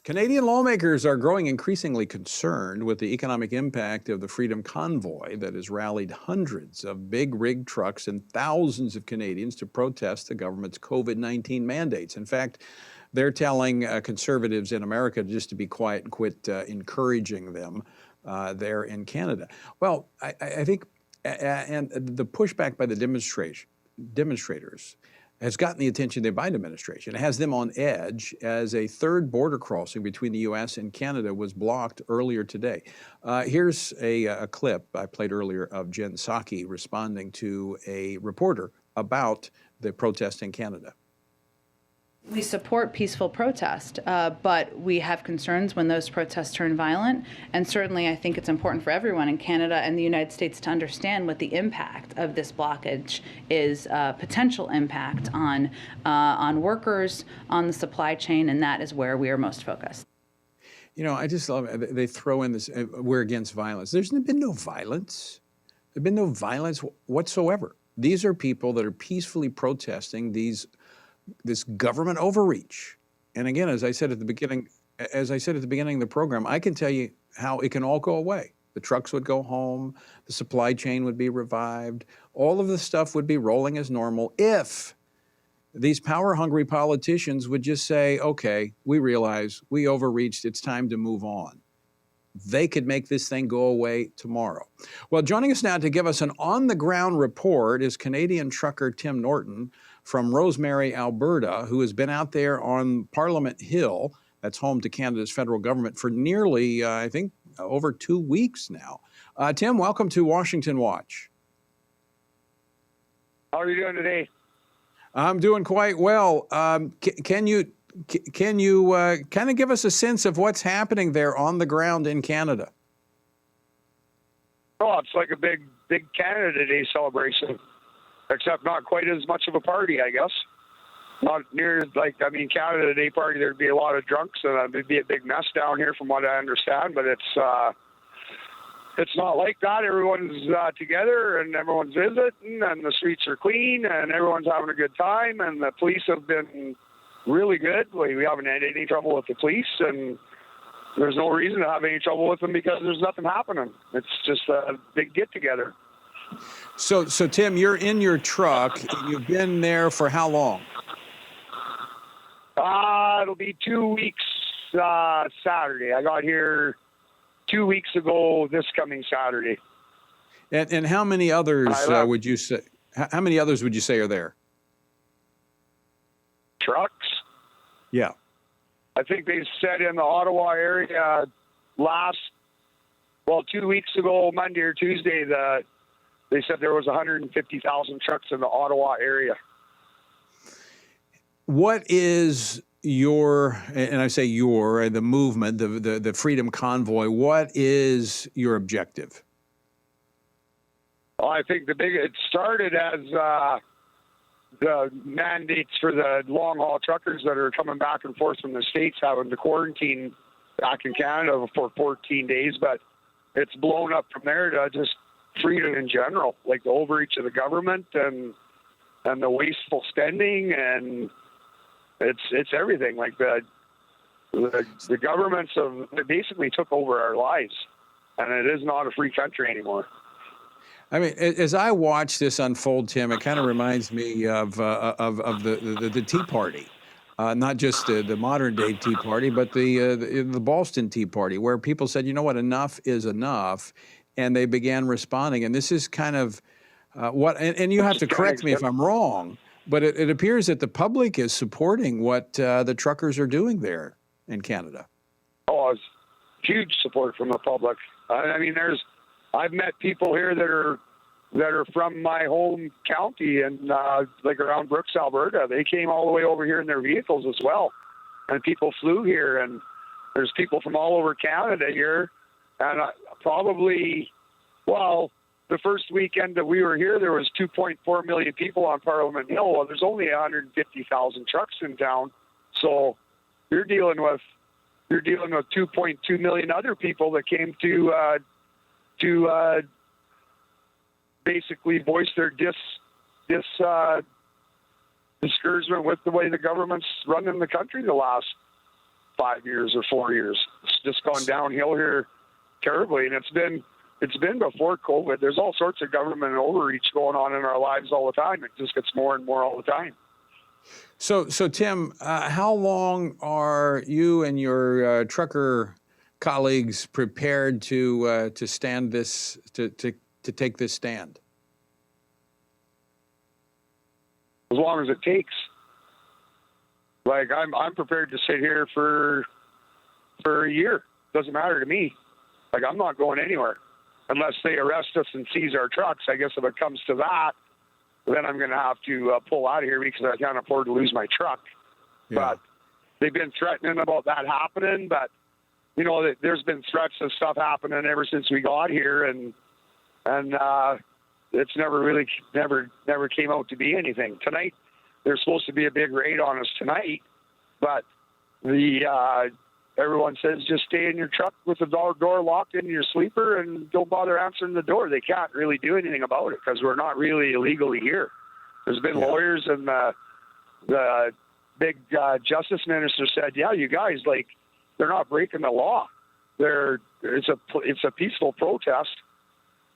Canadian lawmakers are growing increasingly concerned with the economic impact of the Freedom Convoy that has rallied hundreds of big rig trucks and thousands of Canadians to protest the government's COVID-19 mandates. In fact, they're telling conservatives in America just to be quiet and quit encouraging them there in Canada. Well, I think, and the pushback by the demonstrators has gotten the attention of the Biden administration. It has them on edge as a third border crossing between the U.S. and Canada was blocked earlier today. Here's a clip I played earlier of Jen Psaki responding to a reporter about the protest in Canada. We support peaceful protest, but we have concerns when those protests turn violent. And certainly I think it's important for everyone in Canada and the United States to understand what the impact of this blockage is, potential impact on workers, on the supply chain, and that is where we are most focused. You know, I just love it. They throw in this, we're against violence. There's been no violence. There's been no violence whatsoever. These are people that are peacefully protesting this government overreach. And again, as I said at the beginning of the program, I can tell you how it can all go away. The trucks would go home, the supply chain would be revived, all of the stuff would be rolling as normal if these power-hungry politicians would just say, okay, we realize we overreached, it's time to move on. They could make this thing go away tomorrow. Well, joining us now to give us an on-the-ground report is Canadian trucker Tim Norton from Rosemary, Alberta, who has been out there on Parliament Hill, that's home to Canada's federal government, for nearly, I think, over 2 weeks now. Tim, welcome to Washington Watch. How are you doing today? I'm doing quite well. Can you kind of give us a sense of what's happening there on the ground in Canada? Oh, it's like a big Canada Day celebration, except not quite as much of a party, I guess. Not near Canada Day party, there'd be a lot of drunks and it'd be a big mess down here from what I understand, but it's not like that. Everyone's together and everyone's visiting and the streets are clean and everyone's having a good time and the police have been really good. We haven't had any trouble with the police, and there's no reason to have any trouble with them because there's nothing happening. It's just a big get-together. So Tim, you're in your truck. You've been there for how long? It'll be 2 weeks Saturday. I got here 2 weeks ago this coming Saturday. And how many others would you say? How many others would you say are there? Trucks? Yeah. I think they said in the Ottawa area 2 weeks ago, Monday or Tuesday, they said there was 150,000 trucks in the Ottawa area. What is your, and I say your, the movement, the Freedom Convoy, what is your objective? Well, I think it started as the mandates for the long-haul truckers that are coming back and forth from the States having to quarantine back in Canada for 14 days, but it's blown up from there to just freedom in general, like the overreach of the government and the wasteful spending, and it's everything. Like the governments they basically took over our lives, and it is not a free country anymore. I mean, as I watch this unfold, Tim, it kind of reminds me of the Tea Party, not just the modern day Tea Party, but the Boston Tea Party, where people said, you know what, enough is enough, and they began responding. And this is kind of and you have to correct me if I'm wrong, but it appears that the public is supporting what the truckers are doing there in Canada. Oh, it's huge support from the public. I mean, I've met people here that are from my home county and like around Brooks, Alberta. They came all the way over here in their vehicles as well, and people flew here. And there's people from all over Canada here, and the first weekend that we were here, there was 2.4 million people on Parliament Hill. Well, there's only 150,000 trucks in town, so you're dealing with 2.2 million other people that came to basically voice their discouragement with the way the government's running the country the last 5 years or 4 years. It's just gone downhill here terribly, and it's been before COVID. There's all sorts of government overreach going on in our lives all the time. It just gets more and more all the time. So Tim, how long are you and your trucker colleagues prepared to stand this to take this stand? As long as it takes. Like I'm prepared to sit here for a year. Doesn't matter to me. Like I'm not going anywhere unless they arrest us and seize our trucks. I guess if it comes to that, then I'm going to have to pull out of here because I can't afford to lose my truck. Yeah. But they've been threatening about that happening. But you know, there's been threats of stuff happening ever since we got here, and it's never came out to be anything. Tonight, there's supposed to be a big raid on us tonight, but everyone says just stay in your truck with the door locked in your sleeper and don't bother answering the door. They can't really do anything about it because we're not really illegally here. There's been lawyers, and the big justice minister said, yeah, you guys, like, they're not breaking the law. It's a peaceful protest.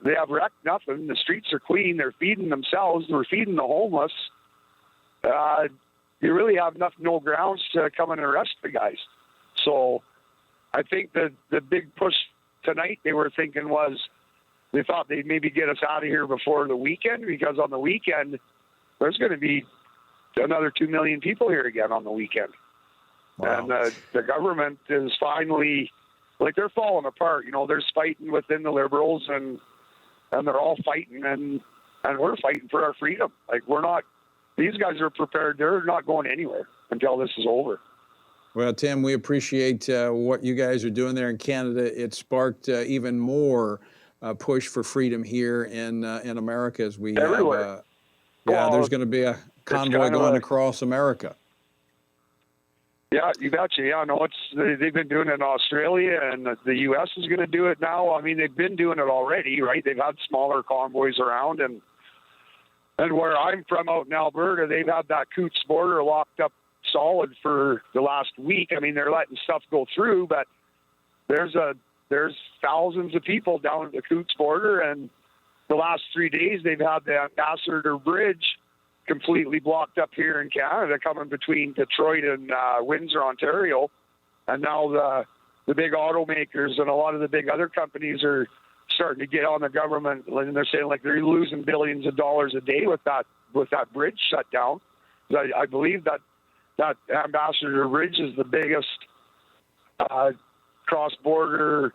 They have wrecked nothing. The streets are clean. They're feeding themselves. They're feeding the homeless. You really have no grounds to come and arrest the guys. So I think that the big push tonight they were thinking was they thought they'd maybe get us out of here before the weekend, because on the weekend there's going to be another 2 million people here again on the weekend. Wow. And the government is finally, like, they're falling apart. You know, there's fighting within the Liberals, and they're all fighting, and we're fighting for our freedom. Like, these guys are prepared. They're not going anywhere until this is over. Well, Tim, we appreciate what you guys are doing there in Canada. It sparked even more push for freedom here in America as we everywhere. There's going to be a convoy going across America. Yeah, you betcha. Yeah, no, they've been doing it in Australia, and the U.S. is going to do it now. I mean, they've been doing it already, right? They've had smaller convoys around, and where I'm from out in Alberta, they've had that Coots border locked up solid for the last week. I mean, they're letting stuff go through, but there's thousands of people down at the Coots border, and the last 3 days they've had the Ambassador Bridge completely blocked up here in Canada, coming between Detroit and Windsor, Ontario. And now the big automakers and a lot of the big other companies are starting to get on the government, and they're saying, like, they're losing billions of dollars a day with that bridge shut down. I believe that Ambassador Bridge is the biggest cross-border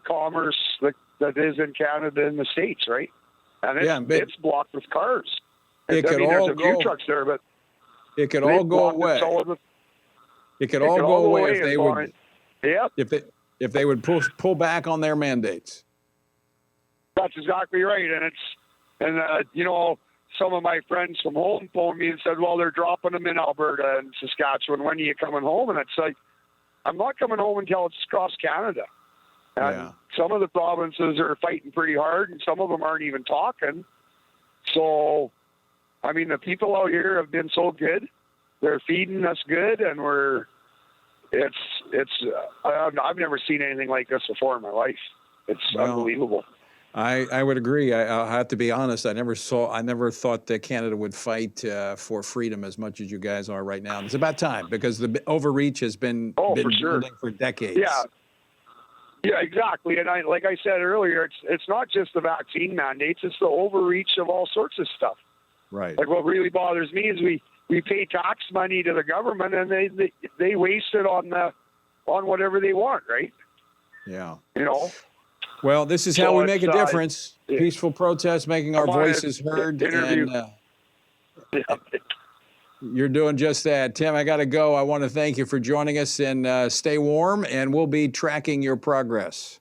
commerce that is in Canada and the States, right? And it's blocked with cars. It could all there's a few trucks there, but it could all go away. It could all go away if they would. Yeah. If they would pull back on their mandates. That's exactly right, and you know, some of my friends from home phoned me and said, well, they're dropping them in Alberta and Saskatchewan. When are you coming home? And it's like, I'm not coming home until it's across Canada. And some of the provinces are fighting pretty hard, and some of them aren't even talking. So, I mean, the people out here have been so good. They're feeding us good, and I've never seen anything like this before in my life. It's unbelievable. I would agree. I'll have to be honest. I never thought that Canada would fight for freedom as much as you guys are right now. It's about time, because the overreach has been building for decades. Yeah, exactly. And like I said earlier, it's not just the vaccine mandates; it's the overreach of all sorts of stuff. Right. Like, what really bothers me is we pay tax money to the government, and they waste it on whatever they want, right? Yeah. You know. Well, this is how we make a difference. Peaceful protest, making our voices heard. And you're doing just that. Tim, I got to go. I want to thank you for joining us, and stay warm, and we'll be tracking your progress.